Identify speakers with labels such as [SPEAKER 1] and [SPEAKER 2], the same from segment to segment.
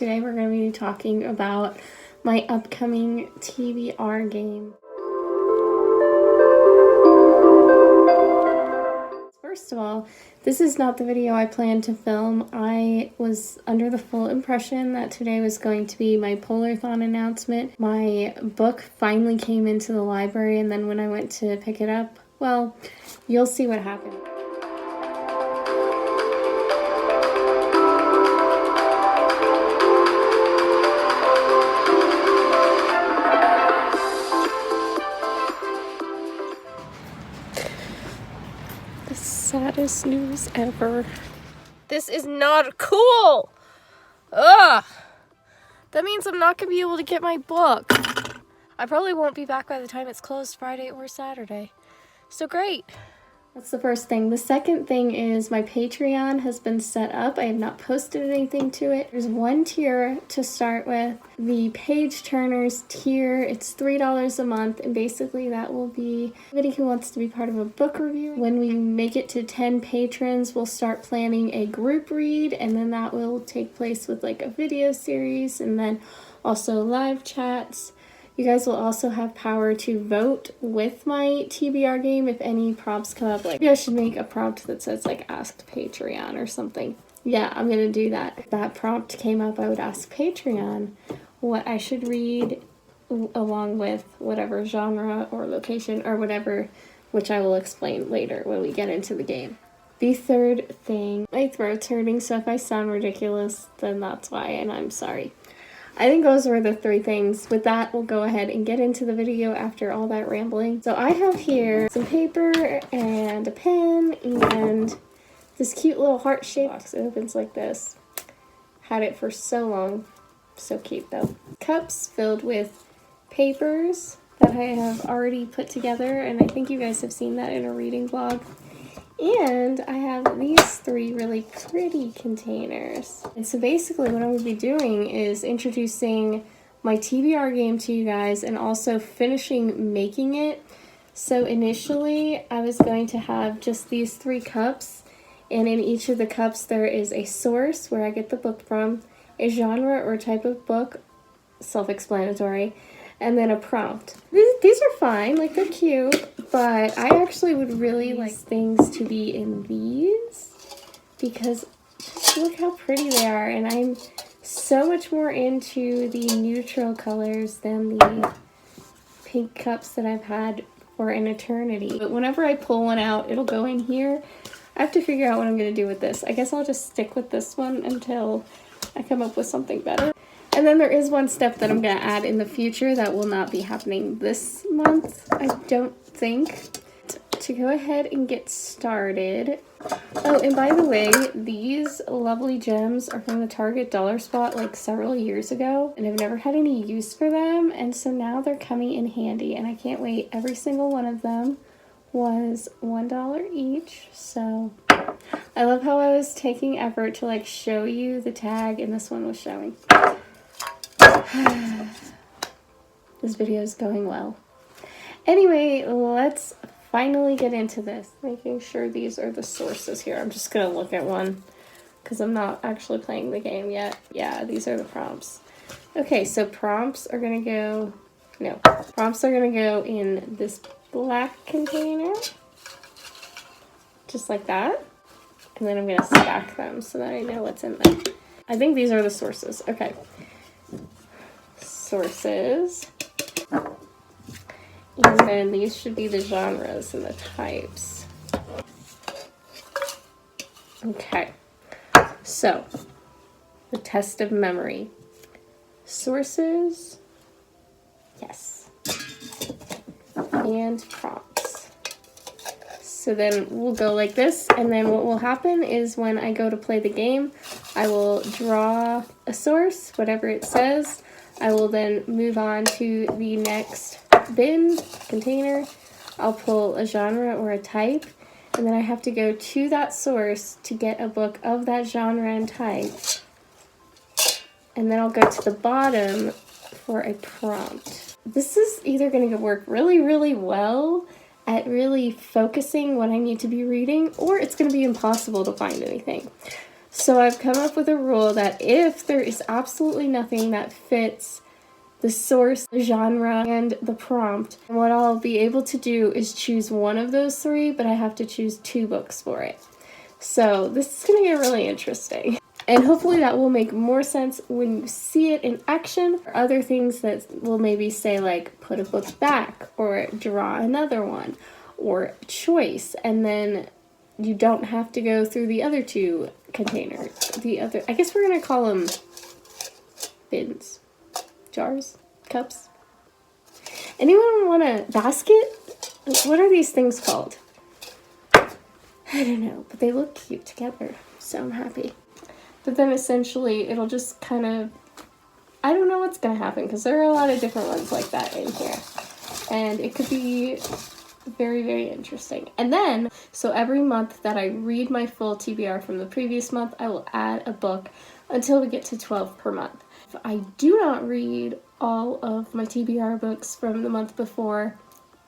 [SPEAKER 1] Today we're going to be talking about my upcoming TBR game. First of all, this is not the video I planned to film. I was under the full impression that today was going to be my Polarthon announcement. My book finally came into the library, and then when I went to pick it up, well, you'll see what happened. The saddest news ever. This is not cool! Ugh! That means I'm not gonna be able to get my book. I probably won't be back by the time it's closed Friday or Saturday. So great! That's the first thing. The second thing is my Patreon has been set up. I have not posted anything to it. There's one tier to start with. The Page Turners tier, it's $3 a month, and basically that will be anybody who wants to be part of a book review. When we make it to 10 patrons, we'll start planning a group read, and then that will take place with like a video series, and then also live chats. You guys will also have power to vote with my TBR game if any prompts come up. Like, maybe I should make a prompt that says, like, ask Patreon or something. Yeah, I'm gonna do that. If that prompt came up, I would ask Patreon what I should read along with whatever genre or location or whatever, which I will explain later when we get into the game. The third thing, my throat's hurting, so if I sound ridiculous, then that's why, and I'm sorry. I think those were the three things. With that, we'll go ahead and get into the video after all that rambling. So I have here some paper and a pen and this cute little heart-shaped box. It opens like this. Had it for so long. So cute though. Cups filled with papers that I have already put together, and I think you guys have seen that in a reading vlog. And I have these three really pretty containers. And so basically what I'm going to be doing is introducing my TBR game to you guys and also finishing making it. So initially I was going to have just these three cups, and in each of the cups there is a source where I get the book from, a genre or type of book, self-explanatory, and then a prompt. These are fine, like they're cute, but I actually would really like things to be in these because just look how pretty they are, and I'm so much more into the neutral colors than the pink cups that I've had for an eternity. But whenever I pull one out, it'll go in here. I have to figure out what I'm gonna do with this. I guess I'll just stick with this one until I come up with something better. And then there is one step that I'm going to add in the future that will not be happening this month, I don't think. To go ahead and get started. Oh, and by the way, these lovely gems are from the Target dollar spot like several years ago, and I've never had any use for them, and so now they're coming in handy, and I can't wait. Every single one of them was $1 each, so I love how I was taking effort to like show you the tag, and this one was showing. This video is going well. Anyway, let's finally get into this. Making sure these are the sources here. I'm just gonna look at one because I'm not actually playing the game yet. Yeah, these are the prompts. Okay, so prompts are gonna go in this black container. Just like that. And then I'm gonna stack them so that I know what's in them. I think these are the sources. Okay. Sources, and then these should be the genres and the types. Okay, so the test of memory. Sources, yes, and prompts. So then we'll go like this, and then what will happen is when I go to play the game, I will draw a source, whatever it says. I will then move on to the next bin, container. I'll pull a genre or a type, and then I have to go to that source to get a book of that genre and type. And then I'll go to the bottom for a prompt. This is either going to work really, really well at really focusing what I need to be reading, or it's going to be impossible to find anything. So I've come up with a rule that if there is absolutely nothing that fits the source, the genre, and the prompt, what I'll be able to do is choose one of those three, but I have to choose 2 books for it. So this is going to get really interesting. And hopefully that will make more sense when you see it in action, or other things that will maybe say like put a book back or draw another one or choice, and then you don't have to go through the other 2 containers. I guess we're going to call them bins, jars, cups. Anyone want a basket? What are these things called? I don't know, but they look cute together, so I'm happy. But then essentially it'll just kind of, I don't know what's going to happen because there are a lot of different ones like that in here. And it could be very, very interesting. And then, so every month that I read my full TBR from the previous month, I will add a book until we get to 12 per month. If I do not read all of my TBR books from the month before,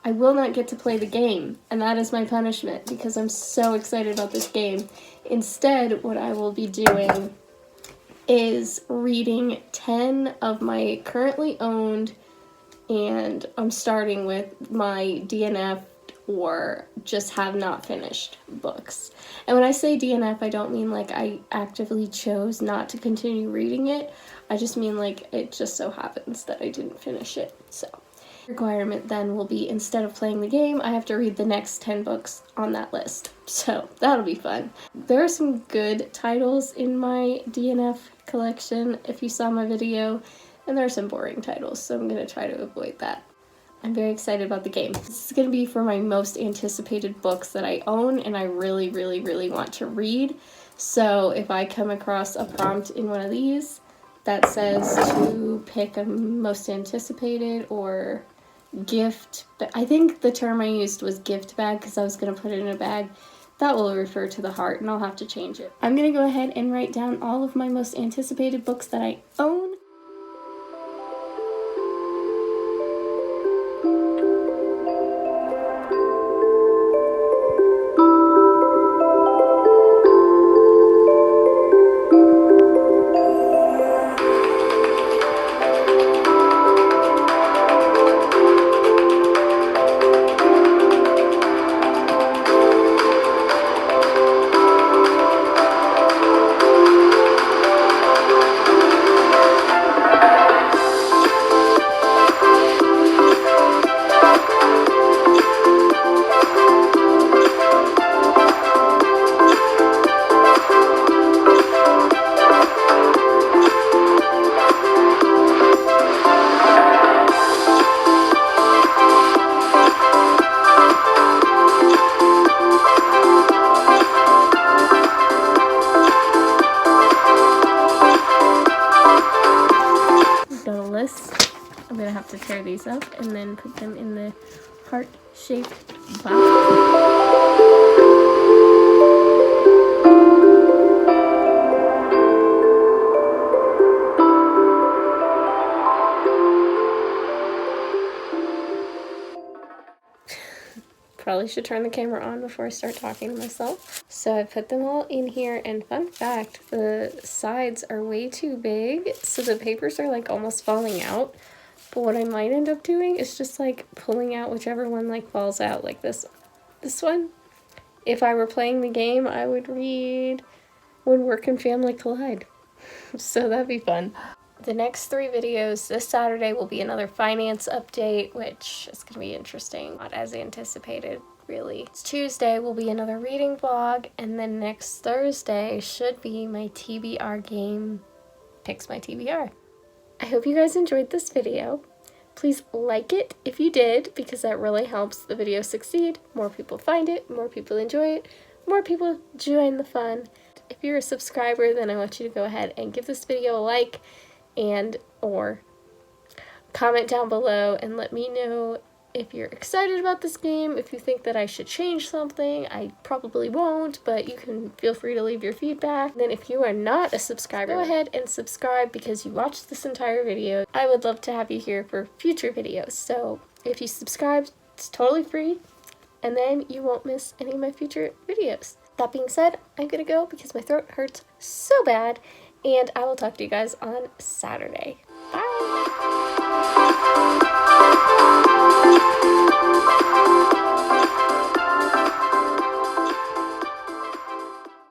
[SPEAKER 1] I will not get to play the game, and that is my punishment because I'm so excited about this game. Instead, what I will be doing is reading 10 of my currently owned, and I'm starting with my DNF or just have not finished books. And when I say DNF, I don't mean like I actively chose not to continue reading it. I just mean like it just so happens that I didn't finish it. So requirement then will be, instead of playing the game, I have to read the next 10 books on that list. So that'll be fun. There are some good titles in my DNF collection if you saw my video, and there are some boring titles, so I'm going to try to avoid that. I'm very excited about the game. This is going to be for my most anticipated books that I own and I really, really, really want to read. So if I come across a prompt in one of these that says to pick a most anticipated or gift, but I think the term I used was gift bag because I was going to put it in a bag. That will refer to the heart, and I'll have to change it. I'm going to go ahead and write down all of my most anticipated books that I own. I'm gonna have to tear these up and then put them in the heart-shaped box. Probably should turn the camera on before I start talking to myself. So I put them all in here, and fun fact, the sides are way too big, so the papers are like almost falling out. But what I might end up doing is just like pulling out whichever one like falls out, like this one. If I were playing the game, I would read When Work and Family Collide. So that'd be fun. The next 3 videos this Saturday will be another finance update, which is going to be interesting. Not as anticipated, really. Tuesday will be another reading vlog, and then next Thursday should be my TBR game, Picks My TBR. I hope you guys enjoyed this video. Please like it if you did, because that really helps the video succeed. More people find it, more people enjoy it, more people join the fun. If you're a subscriber, then I want you to go ahead and give this video a like, and or comment down below and let me know if you're excited about this game, if you think that I should change something. I probably won't, but you can feel free to leave your feedback. And then if you are not a subscriber, go ahead and subscribe because you watched this entire video. I would love to have you here for future videos. So if you subscribe, it's totally free, and then you won't miss any of my future videos. that being said, I'm gonna go because my throat hurts so bad, and I will talk to you guys on Saturday. Bye!